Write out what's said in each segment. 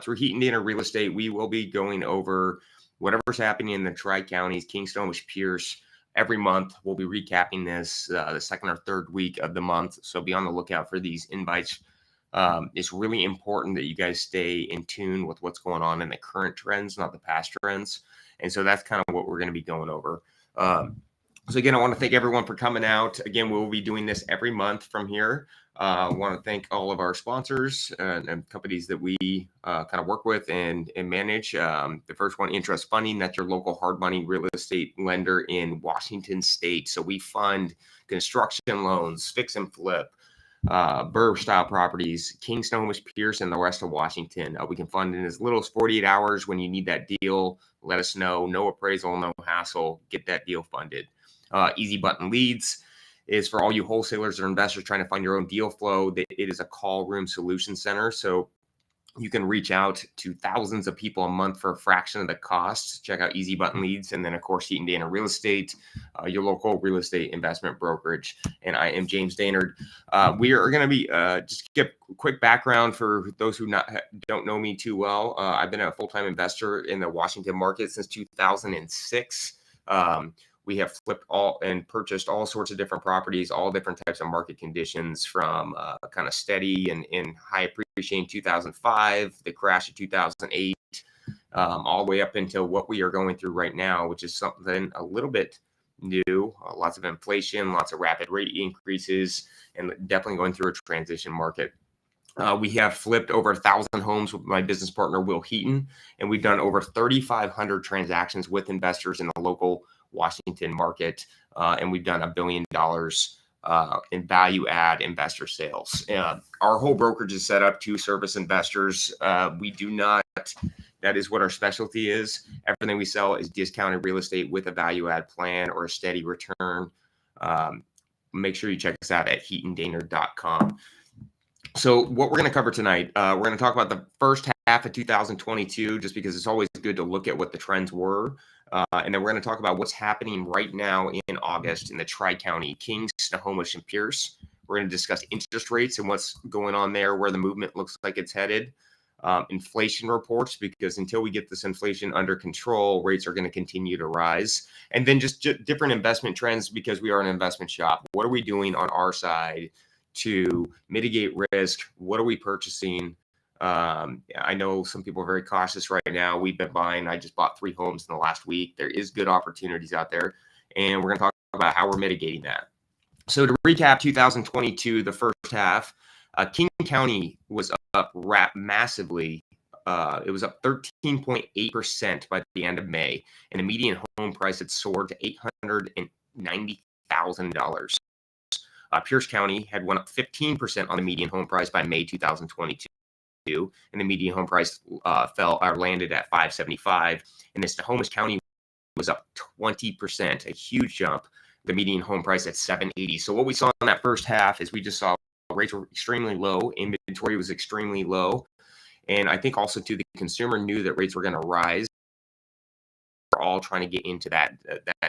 through Heaton, Dainard Real Estate, we will be going over whatever's happening in the Tri-Counties, King, Snohomish, Pierce. Every month, we'll be recapping this the second or third week of the month. So be on the lookout for these invites. It's really important that you guys stay in tune with what's going on in the current trends, not the past trends. And so that's kind of what we're going to be going over. So again, I want to thank everyone for coming out. Again, we'll be doing this every month from here. I want to thank all of our sponsors and companies that we kind of work with and manage. The first one, Intrust Funding, that's your local hard money real estate lender in Washington State. So we fund construction loans, fix and flip, burr style properties, King, Snohomish, Pierce, and the rest of Washington. We can fund in as little as 48 hours. When you need that deal, let us know. No appraisal, no hassle. Get that deal funded. EasyButton Leads is for all you wholesalers or investors trying to find your own deal flow. It is a call room solution center. So you can reach out to thousands of people a month for a fraction of the cost. Check out EasyButton Leads. And then, of course, Heaton, Dainard Real Estate, your local real estate investment brokerage. And I am James Dainard. We are going to be just give a quick background for those who don't know me too well. I've been a full-time investor in the Washington market since 2006. We have flipped all and purchased all sorts of different properties, all different types of market conditions, from kind of steady and high appreciation 2005, the crash of 2008, all the way up until what we are going through right now, which is something a little bit new. Lots of inflation, lots of rapid rate increases, and definitely going through a transition market. We have flipped over 1,000 homes with my business partner, Will Heaton, and we've done over 3,500 transactions with investors in the local Washington market, and we've done $1 billion in value add investor sales. Our whole brokerage is set up to service investors. We do not, that is what our specialty is. Everything we sell is discounted real estate with a value add plan or a steady return. Make sure you check us out at heatondainard.com. So what we're going to cover tonight, we're going to talk about the first half of 2022, just because it's always good to look at what the trends were. And then we're going to talk about what's happening right now in August in the Tri-County, King, Snohomish, and Pierce. We're going to discuss interest rates and what's going on there, where the movement looks like it's headed. Inflation reports, because until we get this inflation under control, rates are going to continue to rise. And then just different investment trends, because we are an investment shop. What are we doing on our side to mitigate risk? What are we purchasing? I know some people are very cautious right now. We've been buying. I just bought 3 homes in the last week. There is good opportunities out there, and we're going to talk about how we're mitigating that. So to recap 2022, the first half, King County was up massively. It was up 13.8% by the end of May, and the median home price had soared to $890,000. Pierce County had went up 15% on the median home price by May 2022. And the median home price landed at $575,000, and the Snohomish County was up 20%, a huge jump. The median home price at $780,000. So what we saw in that first half is we just saw rates were extremely low, inventory was extremely low, and I think also too the consumer knew that rates were going to rise. We're all trying to get into that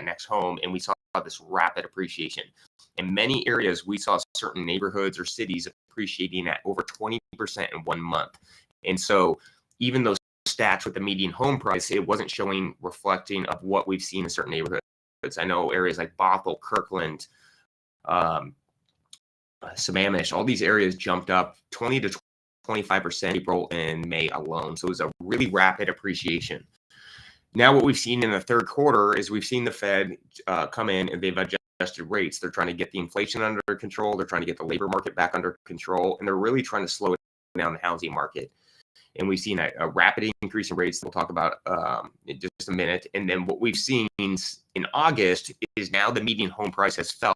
next home, and we saw this rapid appreciation. In many areas, we saw certain neighborhoods or cities appreciating at over 20% in 1 month. And so even those stats with the median home price, it wasn't reflecting of what we've seen in certain neighborhoods. I know areas like Bothell, Kirkland, Sammamish, all these areas jumped up 20 to 25% April and May alone. So it was a really rapid appreciation. Now what we've seen in the third quarter is we've seen the Fed come in, and they've adjusted rates. They're trying to get the inflation under control. They're trying to get the labor market back under control, and they're really trying to slow down the housing market. And we've seen a rapid increase in rates that we'll talk about in just a minute. And then what we've seen in August is now the median home price has fell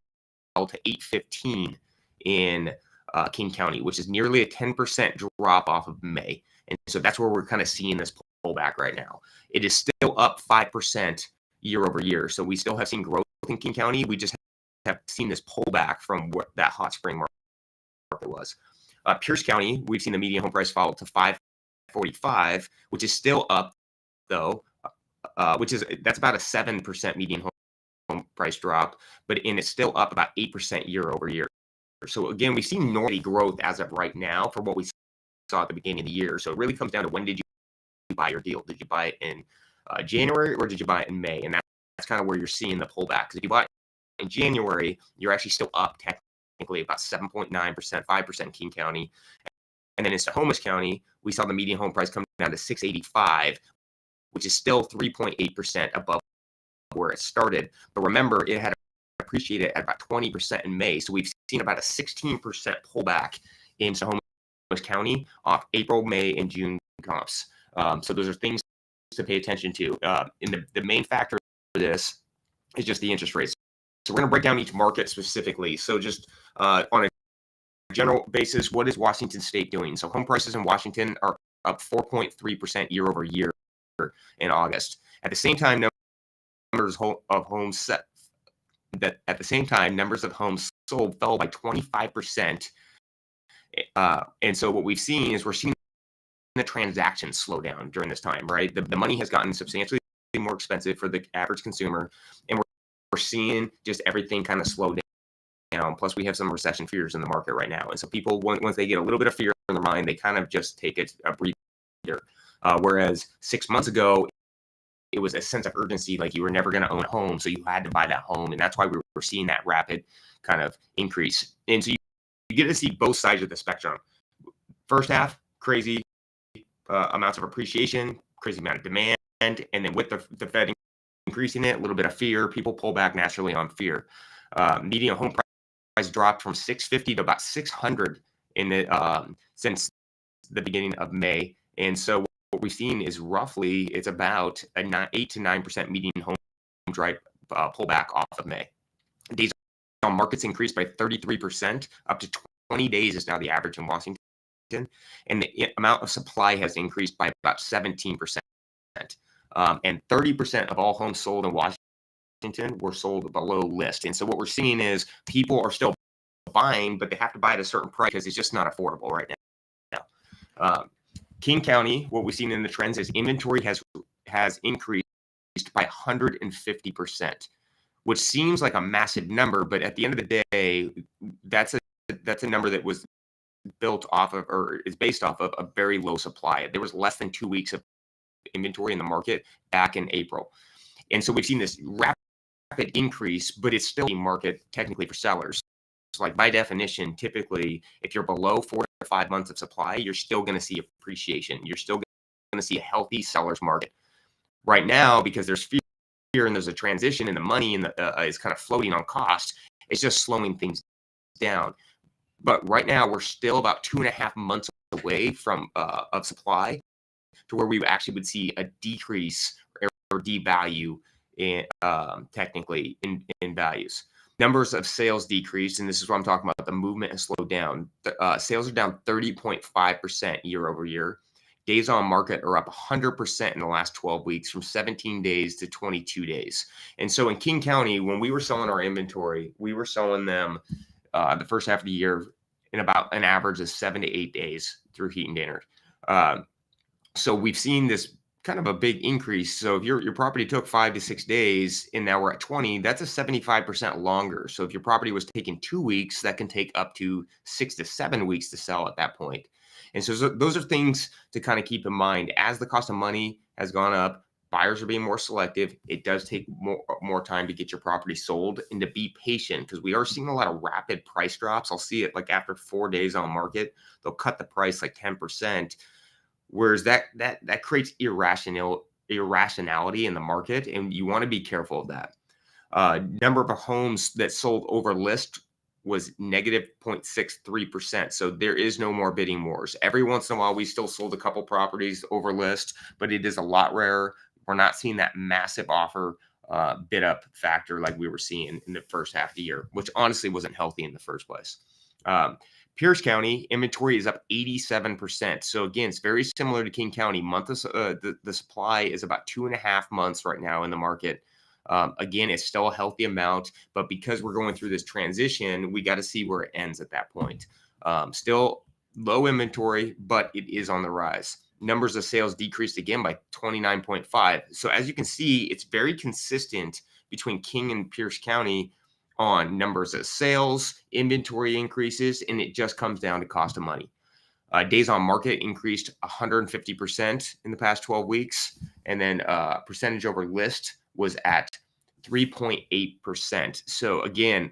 to $815,000 in King County, which is nearly a 10% drop off of May. And so that's where we're kind of seeing this pullback right now. It is still up 5% year over year. So we still have seen growth in King County. We just have seen this pullback from what that hot spring market was. Pierce County, we've seen the median home price fall to $545,000, which is still up though, that's about a 7% median home price drop, and it's still up about 8% year over year. So again, we've seen normal growth as of right now for what we saw at the beginning of the year. So it really comes down to when did you buy your deal? Did you buy it in January or did you buy it in May? And that's kind of where you're seeing the pullback. Because if you bought it in January, you're actually still up technically about 7.9%, 5% in King County. And then in Snohomish County, we saw the median home price come down to $685, which is still 3.8% above where it started. But remember, it had appreciated at about 20% in May. So we've seen about a 16% pullback in Snohomish County off April, May, and June comps. So those are things to pay attention to. And the main factor for this is just the interest rates. So we're going to break down each market specifically. So just on a general basis, what is Washington State doing? So home prices in Washington are up 4.3% year over year in August. At the same time, numbers of homes set that at the same time, numbers of homes sold fell by 25%. And so what we've seen is we're seeing the transactions slow down during this time, right? The money has gotten substantially more expensive for the average consumer, and we're seeing just everything kind of slow down. Plus, we have some recession fears in the market right now, and so people, once they get a little bit of fear in their mind, they kind of just take a breather. Whereas 6 months ago, it was a sense of urgency, like you were never going to own a home, so you had to buy that home, and that's why we were seeing that rapid kind of increase. And so you get to see both sides of the spectrum. First half, crazy amounts of appreciation, crazy amount of demand, and then with the Fed increasing it, a little bit of fear, people pull back naturally on fear. Median home price dropped from 650 to about 600 in the since the beginning of May, and so what we've seen is roughly it's about a 8 to 9% median home drive pullback off of May. Days on markets increased by 33%, up to 20 days is now the average in Washington. And the amount of supply has increased by about 17%. And 30% of all homes sold in Washington were sold below list. And so what we're seeing is people are still buying, but they have to buy at a certain price because it's just not affordable right now. King County, what we've seen in the trends is inventory has increased by 150%, which seems like a massive number, but at the end of the day, that's a number that was built off of, or is based off of, a very low supply. There was less than 2 weeks of inventory in the market back in April. And so we've seen this rapid increase, but it's still a market technically for sellers. So like by definition, typically, if you're below 4 to 5 months of supply, you're still going to see appreciation. You're still going to see a healthy seller's market. Right now, because there's fear and there's a transition and the money and is kind of floating on cost, it's just slowing things down. But right now, we're still about 2.5 months away from of supply to where we actually would see a decrease or devalue in technically in values. Numbers of sales decreased, and this is what I'm talking about. The movement has slowed down. Sales are down 30.5% year over year. Days on market are up 100% in the last 12 weeks, from 17 days to 22 days. And so in King County, when we were selling our inventory, we were selling them the first half of the year in about an average of 7 to 8 days through Heaton Dainard. So we've seen this kind of a big increase. So if your property took 5 to 6 days and now we're at 20, that's a 75% longer. So if your property was taking 2 weeks, that can take up to 6 to 7 weeks to sell at that point. And so those are things to kind of keep in mind. As the cost of money has gone up, buyers are being more selective. It does take more time to get your property sold, and to be patient, because we are seeing a lot of rapid price drops. I'll see it like after 4 days on market, they'll cut the price like 10%. Whereas that creates irrationality in the market, and you want to be careful of that. Number of homes that sold over list was negative 0.63%. So there is no more bidding wars. Every once in a while, we still sold a couple properties over list, but it is a lot rarer. We're not seeing that massive offer bid up factor like we were seeing in the first half of the year, which honestly wasn't healthy in the first place. Pierce County inventory is up 87%. So again, it's very similar to King County. The supply is about 2.5 months right now in the market. Again, it's still a healthy amount, but because we're going through this transition, we got to see where it ends at that point. Still low inventory, but it is on the rise. Numbers of sales decreased again by 29.5. So as you can see, it's very consistent between King and Pierce County on numbers of sales, inventory increases, and it just comes down to cost of money. Days on market increased 150% in the past 12 weeks. And then percentage over list was at 3.8%. So again,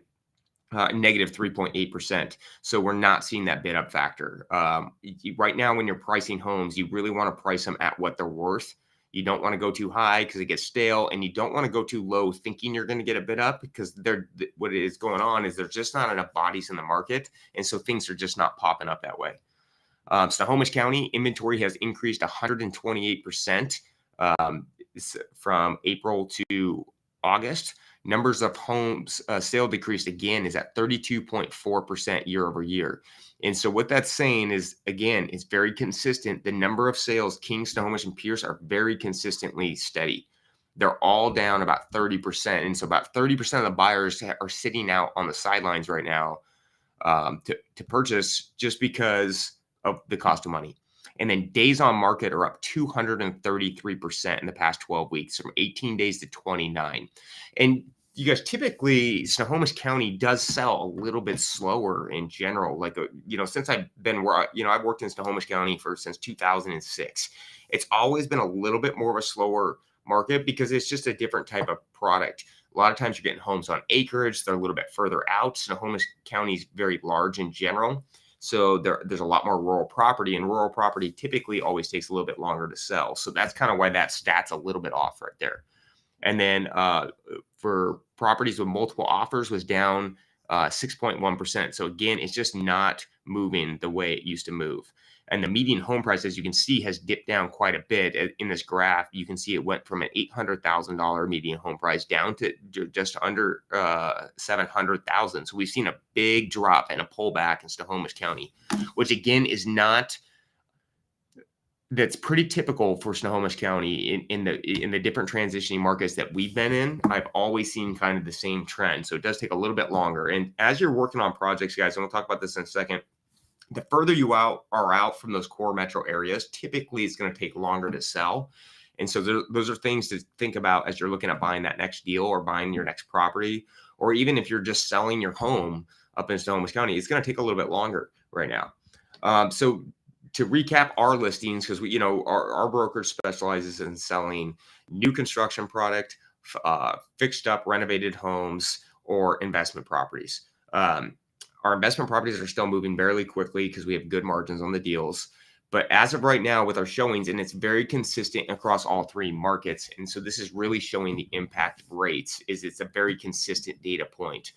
negative 3.8%. So we're not seeing that bid up factor. Right now, when you're pricing homes, you really want to price them at what they're worth. You don't want to go too high because it gets stale, and you don't want to go too low thinking you're going to get a bid up, because what is going on is there's just not enough bodies in the market. And so things are just not popping up that way. Snohomish County inventory has increased 128% from April to August. Numbers of homes sale decreased again is at 32.4% year over year. And so what that's saying is, again, it's very consistent. The number of sales, King, Snohomish, and Pierce, are very consistently steady. They're all down about 30%. And so about 30% of the buyers are sitting out on the sidelines right now to purchase, just because of the cost of money. And then days on market are up 233% in the past 12 weeks, from 18 days to 29. And you guys, typically Snohomish County does sell a little bit slower in general. Like, since I've been I've worked in Snohomish County since 2006. It's always been a little bit more of a slower market because it's just a different type of product. A lot of times you're getting homes on acreage. They're a little bit further out. Snohomish County is very large in general. So there's a lot more rural property, and rural property typically always takes a little bit longer to sell. So that's kind of why that stat's a little bit off right there. And then for properties with multiple offers was down 6.1%. So again, it's just not moving the way it used to move. And the median home price, as you can see, has dipped down quite a bit. In this graph, you can see it went from an $800,000 median home price down to just under $700,000. So we've seen a big drop and a pullback in Snohomish County, which again is that's pretty typical for Snohomish County in the different transitioning markets that we've been in. I've always seen kind of the same trend. So it does take a little bit longer. And as you're working on projects, guys, and we'll talk about this in a second, the further you are out from those core metro areas, typically it's going to take longer to sell. And so those are things to think about as you're looking at buying that next deal or buying your next property, or even if you're just selling your home up in Snohomish County, it's going to take a little bit longer right now. So to recap our listings, because our brokerage specializes in selling new construction product, fixed up renovated homes, or investment properties. Our investment properties are still moving fairly quickly because we have good margins on the deals. But as of right now with our showings, and it's very consistent across all three markets, and so this is really showing the impact of rates, it's a very consistent data point.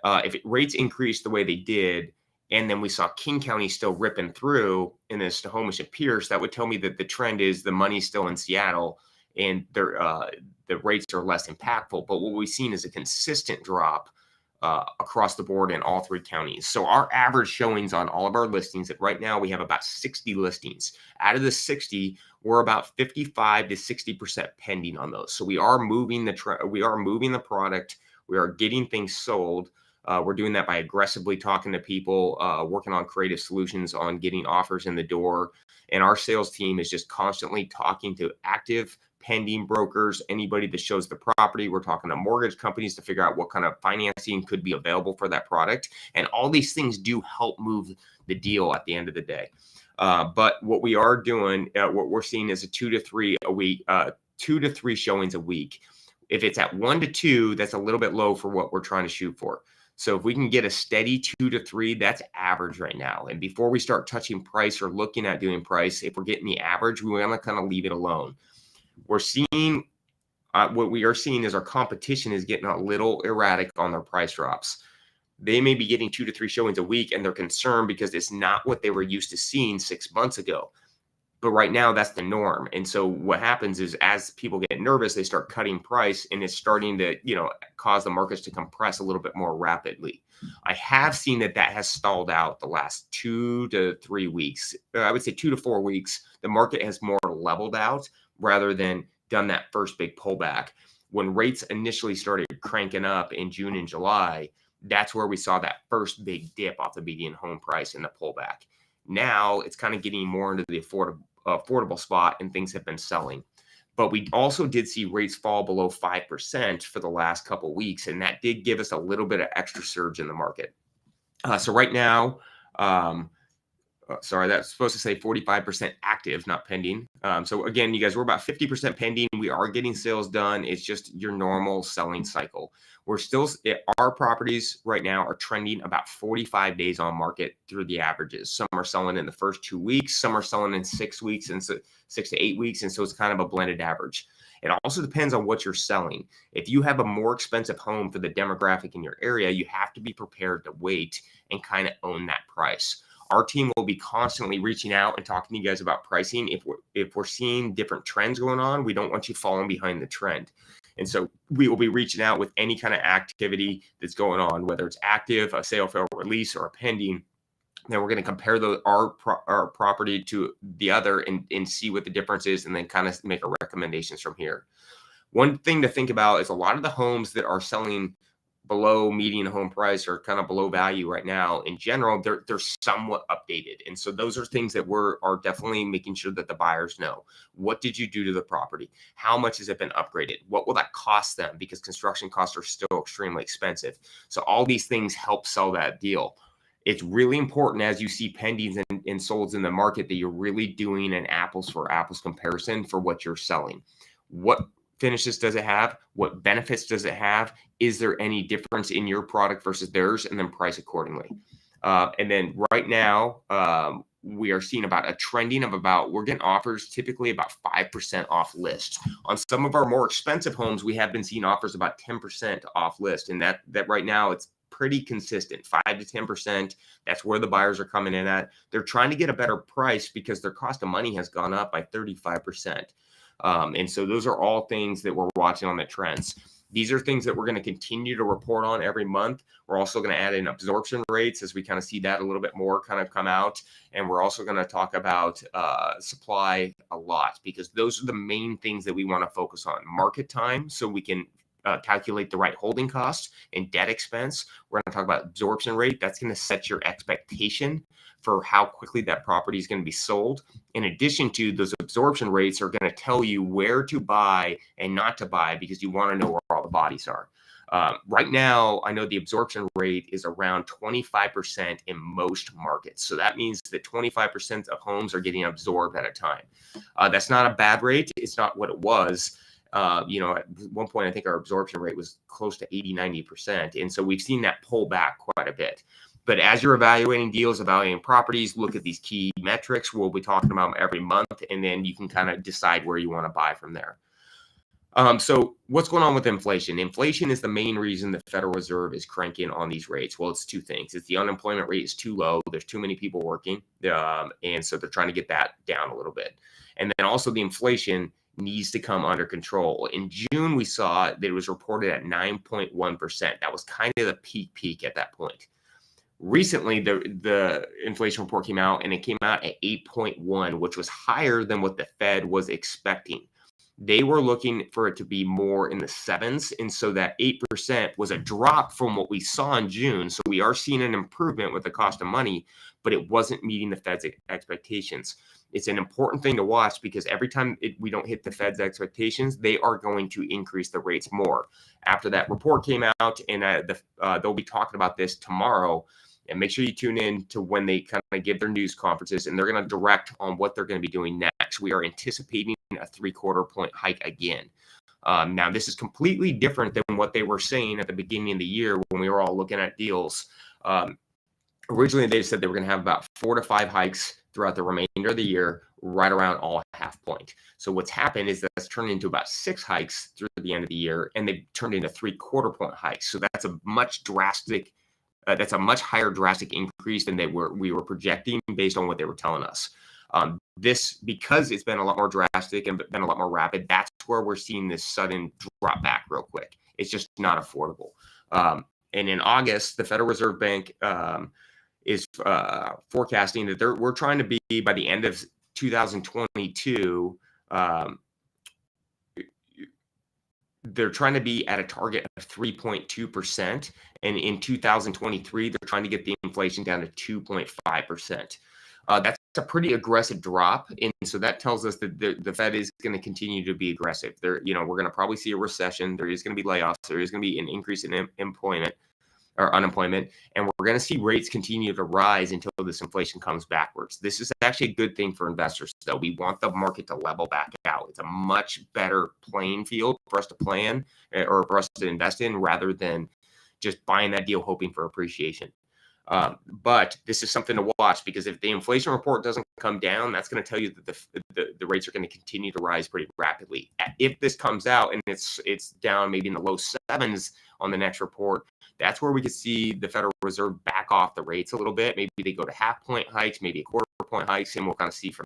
If rates increase the way they did, and then we saw King County still ripping through in the Snohomish and Pierce, that would tell me that the trend is the money's still in Seattle and the rates are less impactful. But what we've seen is a consistent drop across the board in all three counties. So our average showings on all of our listings, that right now we have about 60 listings. Out of the 60, we're about 55 to 60% pending on those. So we are moving the product. We are getting things sold. We're doing that by aggressively talking to people, working on creative solutions on getting offers in the door. And our sales team is just constantly talking to active pending brokers, anybody that shows the property. We're talking to mortgage companies to figure out what kind of financing could be available for that product. And all these things do help move the deal at the end of the day. But what we are doing, what we're seeing is a 2 to 3 a week, 2 to 3 showings a week. If it's at 1 to 2, that's a little bit low for what we're trying to shoot for. So if we can get a steady 2 to 3, that's average right now. And before we start touching price or looking at doing price, if we're getting the average, we want to kind of leave it alone. We're seeing what we are seeing is our competition is getting a little erratic on their price drops. They may be getting 2 to 3 showings a week, and they're concerned because it's not what they were used to seeing 6 months ago. But right now, that's the norm. And so what happens is, as people get nervous, they start cutting price, and it's starting to, cause the markets to compress a little bit more rapidly. I have seen that has stalled out the last 2 to 3 weeks. I would say 2 to 4 weeks. The market has more leveled out rather than done that first big pullback. When rates initially started cranking up in June and July, that's where we saw that first big dip off the median home price in the pullback. Now it's kind of getting more into the affordable spot, and things have been selling. But we also did see rates fall below 5% for the last couple of weeks, and that did give us a little bit of extra surge in the market. So right now, sorry, that's supposed to say 45% active, not pending. So again, you guys, we're about 50% pending. We are getting sales done. It's just your normal selling cycle. We're still, our properties right now are trending about 45 days on market through the averages. Some are selling in the first 2 weeks, some are selling in 6 weeks, and so 6 to 8 weeks. And so it's kind of a blended average. It also depends on what you're selling. If you have a more expensive home for the demographic in your area, you have to be prepared to wait and kind of own that price. Our team will be constantly reaching out and talking to you guys about pricing. If we're seeing different trends going on, we don't want you falling behind the trend. And so we will be reaching out with any kind of activity that's going on, whether it's active, a sale, fail, release, or a pending. Then we're going to compare our property to the other and see what the difference is, and then kind of make our recommendations from here. One thing to think about is a lot of the homes that are selling below median home price or kind of below value right now, in general, they're somewhat updated. And so those are things that are definitely making sure that the buyers know. What did you do to the property? How much has it been upgraded? What will that cost them? Because construction costs are still extremely expensive. So all these things help sell that deal. It's really important as you see pendings and solds in the market that you're really doing an apples for apples comparison for what you're selling. What finishes does it have? What benefits does it have? Is there any difference in your product versus theirs? And then price accordingly. And then right now, we are seeing about a trending of we're getting offers typically about 5% off list. On some of our more expensive homes, we have been seeing offers about 10% off list. And that right now it's pretty consistent, 5 to 10%. That's where the buyers are coming in at. They're trying to get a better price because their cost of money has gone up by 35%. And so those are all things that we're watching on the trends. These are things that we're going to continue to report on every month. We're also going to add in absorption rates as we kind of see that a little bit more kind of come out. And we're also going to talk about supply a lot, because those are the main things that we want to focus on. Market time, so we can calculate the right holding cost and debt expense. We're going to talk about absorption rate. That's going to set your expectation for how quickly that property is going to be sold. In addition to those absorption rates are going to tell you where to buy and not to buy, because you want to know where all the bodies are. Right now, I know the absorption rate is around 25% in most markets. So that means that 25% of homes are getting absorbed at a time. That's not a bad rate. It's not what it was. At one point, I think our absorption rate was close to 80-90%. And so we've seen that pull back quite a bit. But as you're evaluating deals, evaluating properties, look at these key metrics. We'll be talking about them every month, and then you can kind of decide where you want to buy from there. So what's going on with inflation? Inflation is the main reason the Federal Reserve is cranking on these rates. Well, it's two things. It's the unemployment rate is too low. There's too many people working. And so they're trying to get that down a little bit. And then also the inflation needs to come under control. In June, we saw that it was reported at 9.1%. That was kind of the peak at that point. Recently, the inflation report came out, and it came out at 8.1, which was higher than what the Fed was expecting. They were looking for it to be more in the sevens. And so that 8% was a drop from what we saw in June. So we are seeing an improvement with the cost of money, but it wasn't meeting the Fed's expectations. It's an important thing to watch, because every time we don't hit the Fed's expectations, they are going to increase the rates more. After that report came out, and they'll be talking about this tomorrow, and make sure you tune in to when they kind of give their news conferences, and they're going to direct on what they're going to be doing next. We are anticipating a 3/4 point hike again. Now, this is completely different than what they were saying at the beginning of the year when we were all looking at deals. Originally, they said they were going to have about 4 to 5 hikes throughout the remainder of the year, right around all half point. So what's happened is that's turned into about 6 hikes through the end of the year, and they've turned into 3/4 point hikes. So that's a much higher drastic increase than we were projecting based on what they were telling us. This, because it's been a lot more drastic and been a lot more rapid, that's where we're seeing this sudden drop back real quick. It's just not affordable. And in August, the Federal Reserve Bank is forecasting that we're trying to be, by the end of 2022, they're trying to be at a target of 3.2%. And in 2023, they're trying to get the inflation down to 2.5%. That's a pretty aggressive drop. And so that tells us that the Fed is going to continue to be aggressive. We're going to probably see a recession. There is going to be layoffs. There is going to be an increase in employment. or unemployment, and we're going to see rates continue to rise until this inflation comes backwards. This is actually a good thing for investors, though. We want the market to level back out. It's a much better playing field for us to plan or for us to invest in rather than just buying that deal hoping for appreciation. But this is something to watch, because if the inflation report doesn't come down, that's going to tell you that the rates are going to continue to rise pretty rapidly. If this comes out and it's down maybe in the low sevens on the next report, that's where we could see the Federal Reserve back off the rates a little bit. Maybe they go to half-point hikes, maybe a quarter-point hikes, and we'll kind of see from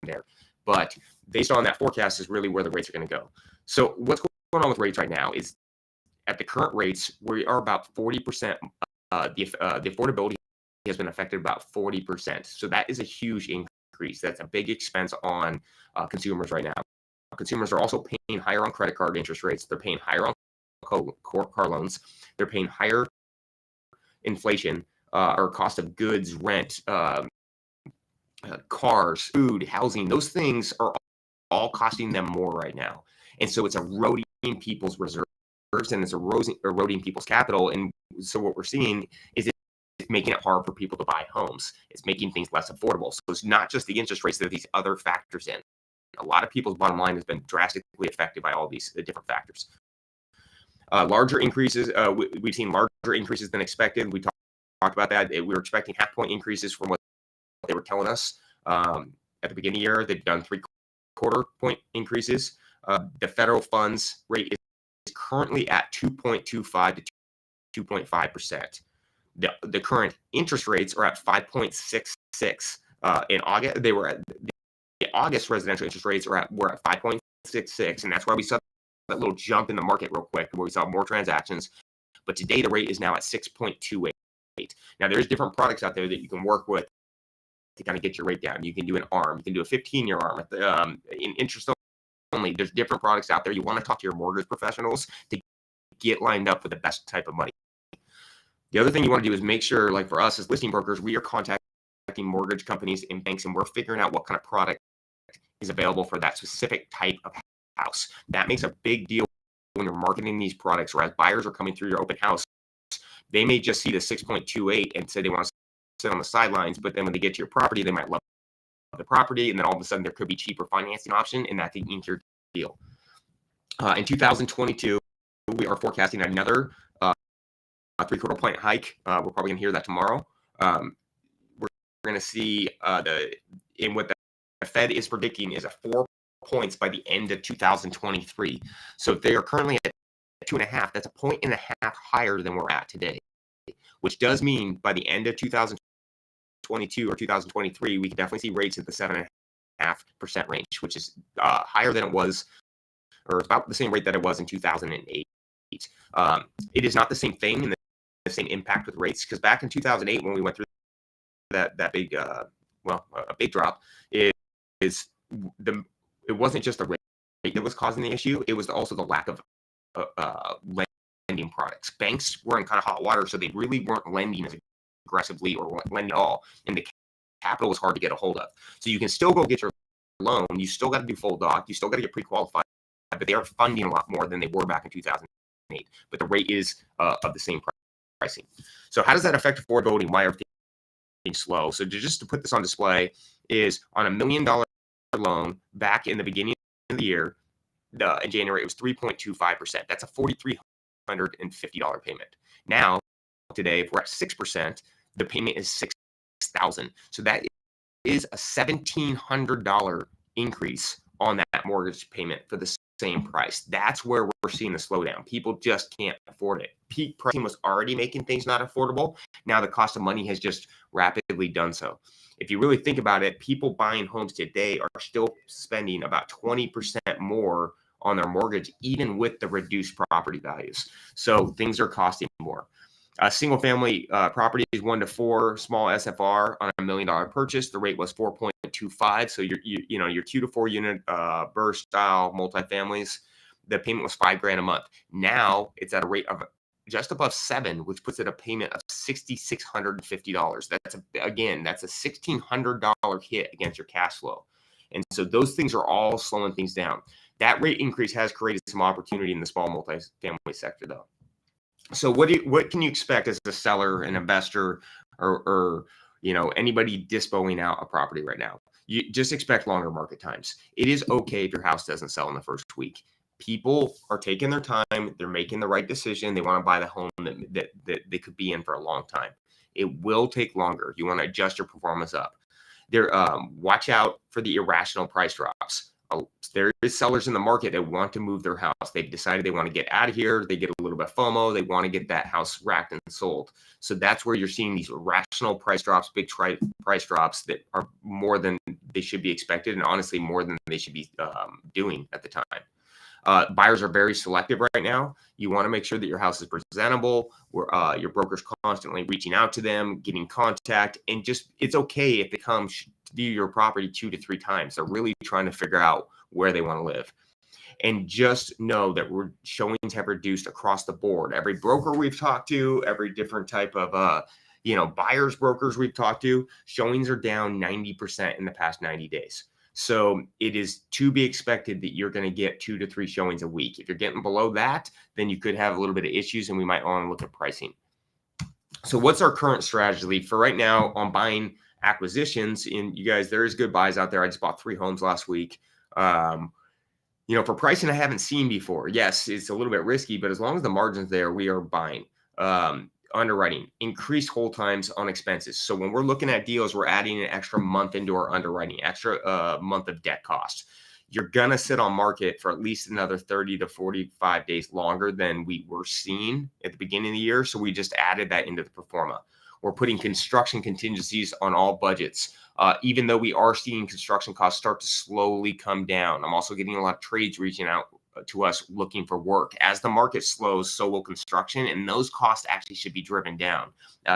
there. But based on that forecast is really where the rates are going to go. So what's going on with rates right now is at the current rates, we are about 40%. The affordability has been affected about 40%. So that is a huge increase. That's a big expense on consumers right now. Consumers are also paying higher on credit card interest rates. They're paying higher on car loans. They're paying higher inflation or cost of goods, rent, cars, food, housing. Those things are all costing them more right now. And so it's eroding people's reserves and it's eroding people's capital. And so what we're seeing is it's making it hard for people to buy homes. It's making things less affordable. So it's not just the interest rates, there are these other factors in. A lot of people's bottom line has been drastically affected by all these different factors. Larger increases, we've seen larger increases than expected. We talked about that. We were expecting half-point increases from what they were telling us at the beginning of the year. They've done 3/4-point increases. The federal funds rate is currently at 2.25 to 2.5%. The current interest rates are at 5.66. In August, they were at the August residential interest rates were at 5.66, and that's why we saw that little jump in the market real quick, where we saw more transactions. But today the rate is now at 6.28. Now there's different products out there that you can work with to kind of get your rate down. You can do an ARM, you can do a 15-year ARM. In interest only, there's different products out there. You want to talk to your mortgage professionals to get lined up with the best type of money. The other thing you want to do is make sure, like for us as listing brokers, we are contacting mortgage companies and banks, and we're figuring out what kind of product is available for that specific type of house. That makes a big deal when you're marketing these products, or as buyers are coming through your open house, they may just see the 6.28 and say they want to sit on the sidelines, but then when they get to your property, they might love the property, and then all of a sudden there could be cheaper financing option, and that can ink your deal. In 2022, we are forecasting another 3/4-point hike. We're probably going to hear that tomorrow. We're going to see what the Fed is predicting is a 4 points by the end of 2023. So if they are currently at 2.5, that's a 1.5 higher than we're at today, which does mean by the end of 2022 or 2023, we can definitely see rates at the 7.5% range, which is higher than it was, or about the same rate that it was in 2008. It is not the same thing and the same impact with rates, because back in 2008, when we went through that big, a big drop, it wasn't just the rate that was causing the issue. It was also the lack of lending products. Banks were in kind of hot water, so they really weren't lending as aggressively or lending at all, and the capital was hard to get a hold of. So you can still go get your loan. You still got to do full doc. You still got to get pre-qualified, but they are funding a lot more than they were back in 2008. But the rate is of the same pricing. So how does that affect affordability? Why are things slow? So just to put this on display is on $1 million loan back in the beginning of the year, in January, it was 3.25%. That's a $4,350 payment. Now, today, if we're at 6%, the payment is $6,000. So that is a $1,700 increase on that mortgage payment for the same price. That's where we're seeing the slowdown. People just can't afford it. Peak pricing was already making things not affordable. Now the cost of money has just rapidly done so. If you really think about it, people buying homes today are still spending about 20% more on their mortgage, even with the reduced property values. So things are costing more. Single family properties 1 to 4, small SFR on $1 million purchase, the rate was 4.25. So your 2 to 4 unit burst style multifamilies, the payment was $5,000 a month. Now it's at a rate of just above 7, which puts it a payment of $6,650. That's a $1,600 hit against your cash flow. And so those things are all slowing things down. That rate increase has created some opportunity in the small multifamily sector, though. So what can you expect as a seller, an investor, or anybody dispoing out a property right now? You just expect longer market times. It is okay if your house doesn't sell in the first week. People are taking their time. They're making the right decision. They want to buy the home that they could be in for a long time. It will take longer. You want to adjust your performance up. Watch out for the irrational price drops. There is sellers in the market that want to move their house. They've decided they want to get out of here. They get a little bit FOMO. They want to get that house racked and sold. So that's where you're seeing these irrational price drops, big price drops that are more than they should be expected, and honestly more than they should be doing at the time. Buyers are very selective right now. You want to make sure that your house is presentable, where your broker's constantly reaching out to them, getting contact, and just it's okay if they come to view your property 2 to 3 times. They're really trying to figure out where they want to live. And just know that showings have reduced across the board. Every broker we've talked to, every different type of buyers brokers we've talked to, showings are down 90% in the past 90 days. So it is to be expected that you're going to get 2 to 3 showings a week. If you're getting below that, then you could have a little bit of issues, and we might want to look at pricing. So what's our current strategy for right now on buying acquisitions? And you guys, there is good buys out there. I just bought 3 homes last week. For pricing I haven't seen before. Yes, it's a little bit risky, but as long as the margin's there, we are buying. Underwriting, increased hold times on expenses. So when we're looking at deals, we're adding an extra month into our underwriting, extra month of debt cost. You're going to sit on market for at least another 30 to 45 days longer than we were seeing at the beginning of the year. So we just added that into the pro forma. We're putting construction contingencies on all budgets. Even though we are seeing construction costs start to slowly come down. I'm also getting a lot of trades reaching out to us looking for work. As the market slows, so will construction, and those costs actually should be driven down.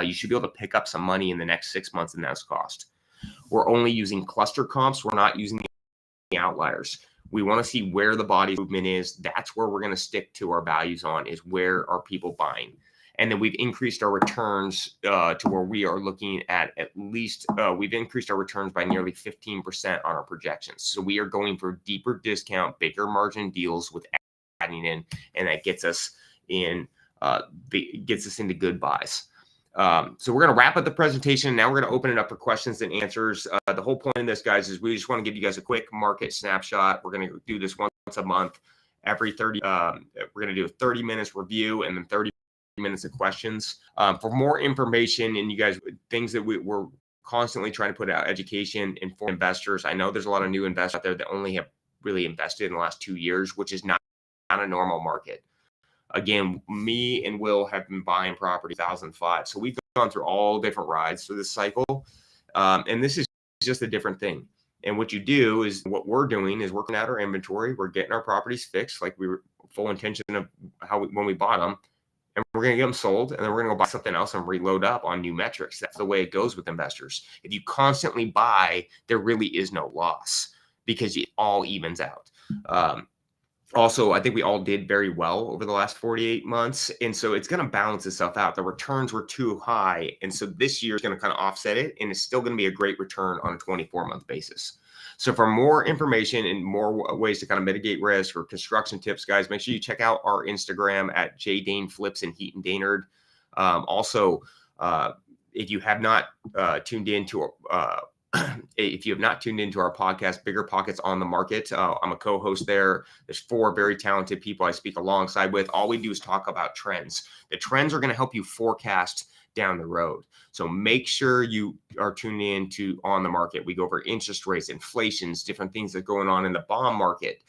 You should be able to pick up some money in the next 6 months in those costs. We're only using cluster comps. We're not using the outliers. We want to see where the body movement is. That's where we're going to stick to our values on, is where are people buying. And then we've increased our returns to where we are looking at least, we've increased our returns by nearly 15% on our projections. So we are going for deeper discount, bigger margin deals with adding in, and that gets us in, gets us into good buys. So we're going to wrap up the presentation. Now we're going to open it up for questions and answers. The whole point of this, guys, is we just want to give you guys a quick market snapshot. We're going to do this once a month, every 30. We're going to do a 30 minutes review and then 30 minutes of questions. For more information, and you guys, things that we're constantly trying to put out, education and for investors. I know there's a lot of new investors out there that only have really invested in the last 2 years, which is not a normal market. Again, me and Will have been buying property 2005. So we've gone through all different rides through this cycle. And this is just a different thing. And what you do is, what we're doing is working out our inventory. We're getting our properties fixed, like we were full intention of when we bought them. And we're going to get them sold, and then we're going to go buy something else and reload up on new metrics. That's the way it goes with investors. If you constantly buy, there really is no loss because it all evens out. Also, I think we all did very well over the last 48 months. And so it's going to balance itself out. The returns were too high. And so this year is going to kind of offset it. And it's still going to be a great return on a 24-month basis. So for more information and more ways to kind of mitigate risk or construction tips, guys, make sure you check out our Instagram at JDaneFlips and Heaton Dainard. Also, if you have not tuned into our podcast, Bigger Pockets on the Market, I'm a co-host there. There's 4 very talented people I speak alongside with. All we do is talk about trends. The trends are going to help you forecast down the road. So make sure you are tuned in to On the Market. We go over interest rates, inflations, different things that are going on in the bond market,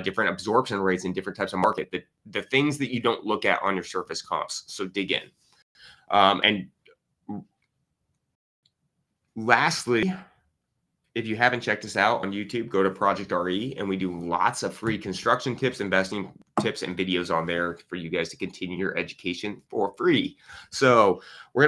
different absorption rates in different types of market, the things that you don't look at on your surface comps. So dig in. And lastly, if you haven't checked us out on YouTube, go to ProjectRE, and we do lots of free construction tips, investing tips, and videos on there for you guys to continue your education for free. So we're going